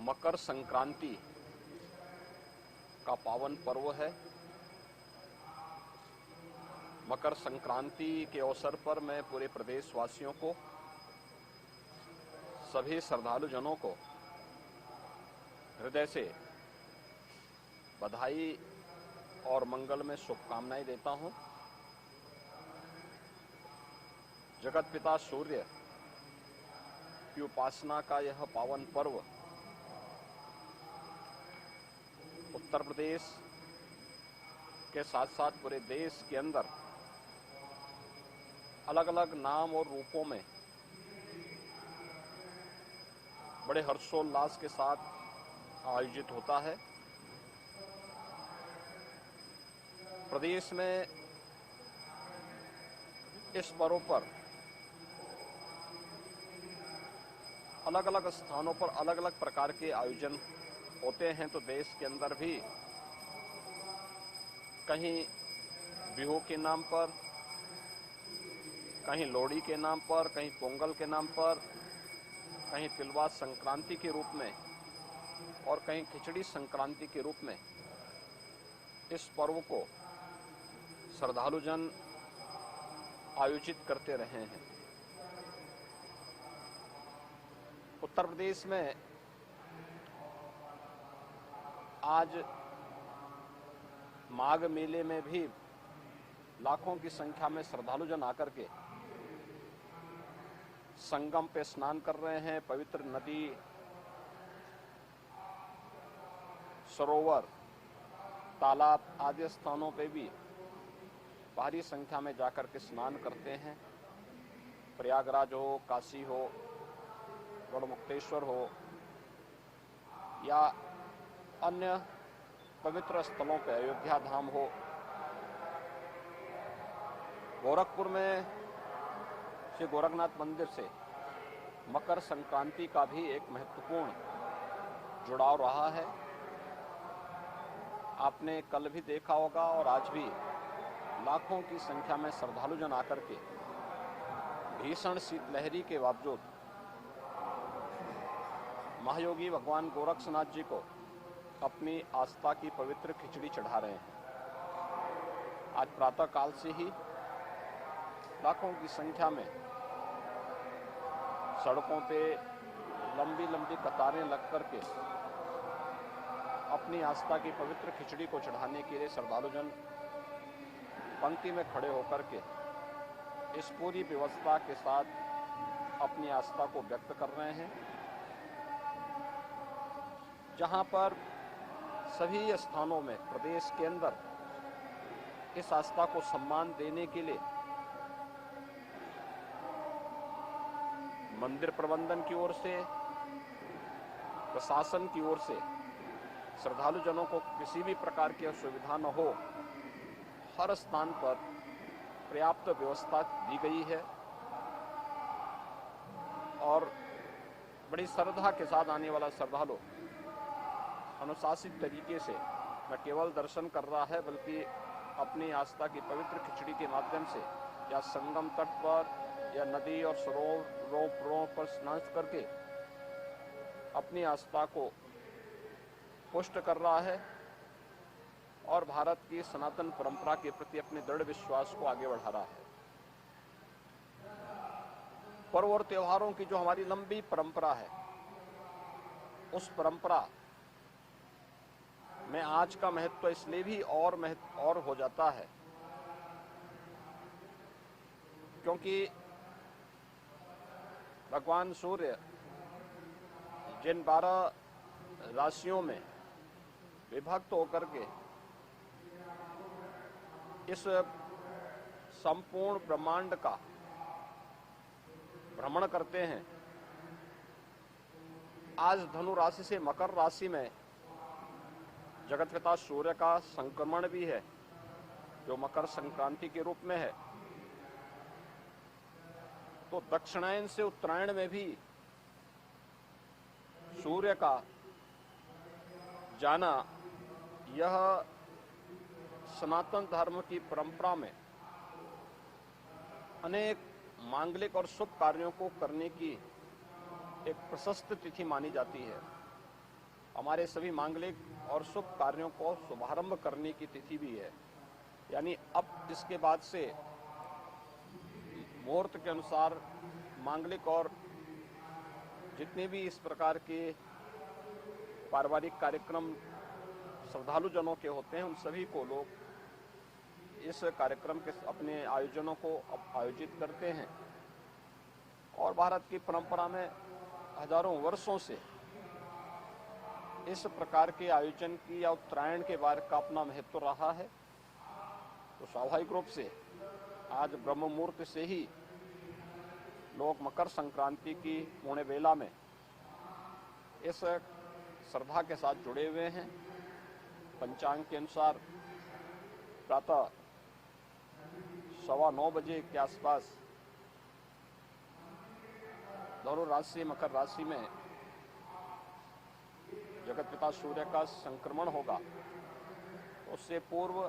मकर संक्रांति का पावन पर्व है। मकर संक्रांति के अवसर पर मैं पूरे प्रदेशवासियों को, सभी श्रद्धालु जनों को हृदय से बधाई और मंगल में शुभकामनाएं देता हूं। जगत पिता सूर्य की उपासना का यह पावन पर्व उत्तर प्रदेश के साथ साथ पूरे देश के अंदर अलग अलग नाम और रूपों में बड़े हर्षोल्लास के साथ आयोजित होता है। प्रदेश में इस पर्व पर अलग अलग स्थानों पर अलग अलग प्रकार के आयोजन होते हैं। तो देश के अंदर भी कहीं बिहू के नाम पर, कहीं लोहड़ी के नाम पर, कहीं पोंगल के नाम पर, कहीं तिलवा संक्रांति के रूप में और कहीं खिचड़ी संक्रांति के रूप में इस पर्व को श्रद्धालु जन आयोजित करते रहे हैं। उत्तर प्रदेश में आज माघ मेले में भी लाखों की संख्या में श्रद्धालु जन आकर के संगम पे स्नान कर रहे हैं। पवित्र नदी, सरोवर, तालाब आदि स्थानों पे भी भारी संख्या में जाकर के स्नान करते हैं। प्रयागराज हो, काशी हो, गढ़मुक्तेश्वर हो या अन्य पवित्र स्थलों पे, अयोध्या धाम हो, गोरखपुर में श्री गोरखनाथ मंदिर से मकर संक्रांति का भी एक महत्वपूर्ण जुड़ाव रहा है। आपने कल भी देखा होगा और आज भी लाखों की संख्या में श्रद्धालु जन आकर के भीषण शीतलहरी के बावजूद महायोगी भगवान गोरक्षनाथ जी को अपनी आस्था की पवित्र खिचड़ी चढ़ा रहे हैं। आज प्रातः काल से ही लाखों की संख्या में सड़कों पे लंबी लंबी कतारें लग करके अपनी आस्था की पवित्र खिचड़ी को चढ़ाने के लिए श्रद्धालु जन पंक्ति में खड़े होकर के इस पूरी व्यवस्था के साथ अपनी आस्था को व्यक्त कर रहे हैं। जहां पर सभी स्थानों में प्रदेश के अंदर इस आस्था को सम्मान देने के लिए मंदिर प्रबंधन की ओर से, प्रशासन की ओर से श्रद्धालु जनों को किसी भी प्रकार की असुविधा न हो, हर स्थान पर पर्याप्त व्यवस्था दी गई है और बड़ी श्रद्धा के साथ आने वाला श्रद्धालु अनुशासित तरीके से न केवल दर्शन कर रहा है बल्कि अपनी आस्था की पवित्र खिचड़ी के माध्यम से या संगम तट पर या नदी और सरोवरों पर स्नान करके अपनी आस्था को पुष्ट कर रहा है और भारत की सनातन परंपरा के प्रति अपने दृढ़ विश्वास को आगे बढ़ा रहा है। पर्व और त्योहारों की जो हमारी लंबी परंपरा है, उस परंपरा में आज का महत्व इसलिए भी और हो जाता है क्योंकि भगवान सूर्य जिन 12 राशियों में विभक्त होकर के इस संपूर्ण ब्रह्मांड का भ्रमण करते हैं, आज धनु राशि से मकर राशि में जगत पिता सूर्य का संक्रमण भी है जो मकर संक्रांति के रूप में है। तो दक्षिणायन से उत्तरायण में भी सूर्य का जाना यह सनातन धर्म की परंपरा में अनेक मांगलिक और शुभ कार्यों को करने की एक प्रशस्त तिथि मानी जाती है। हमारे सभी मांगलिक और शुभ कार्यों को शुभारंभ करने की तिथि भी है। यानी अब इसके बाद से मुहूर्त के अनुसार मांगलिक और जितने भी इस प्रकार के पारिवारिक कार्यक्रम श्रद्धालु जनों के होते हैं, उन सभी को लोग इस कार्यक्रम के अपने आयोजनों को आयोजित करते हैं। और भारत की परंपरा में हजारों वर्षों से इस प्रकार के आयोजन की या उत्तरायण के बार का अपना महत्व रहा है। तो स्वाभाविक रूप से आज ब्रह्म मुहूर्त से ही लोग मकर संक्रांति की पुण्य बेला में इस श्रद्धा के साथ जुड़े हुए हैं। पंचांग के अनुसार प्रातः 9:15 बजे के आसपास धनु राशि मकर राशि में जगत पिता सूर्य का संक्रमण होगा। उससे पूर्व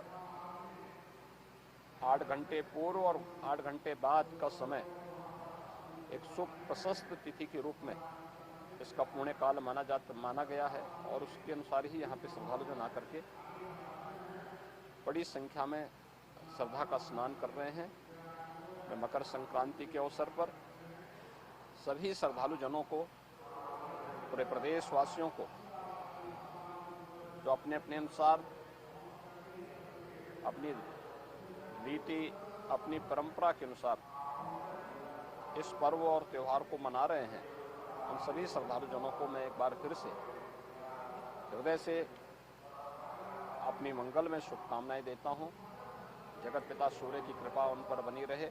8 घंटे पूर्व और 8 घंटे बाद का समय एक शुभ प्रशस्त तिथि के रूप में इसका पुण्य काल माना गया है। और उसके अनुसार ही यहाँ पे श्रद्धालु जन आकर के बड़ी संख्या में श्रद्धा का स्नान कर रहे हैं। मैं मकर संक्रांति के अवसर पर सभी श्रद्धालु जनों को, पूरे प्रदेश वासियों को, जो अपने अपने अनुसार अपनी रीति, अपनी परंपरा के अनुसार इस पर्व और त्यौहार को मना रहे हैं, उन सभी श्रद्धालु जनों को मैं एक बार फिर से हृदय से अपनी मंगल में शुभकामनाएं देता हूं। जगत पिता सूर्य की कृपा उन पर बनी रहे।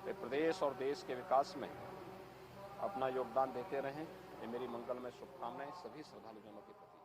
वे प्रदेश और देश के विकास में अपना योगदान देते रहें। ये मेरी मंगल में शुभकामनाएं सभी श्रद्धालु जनों के प्रति।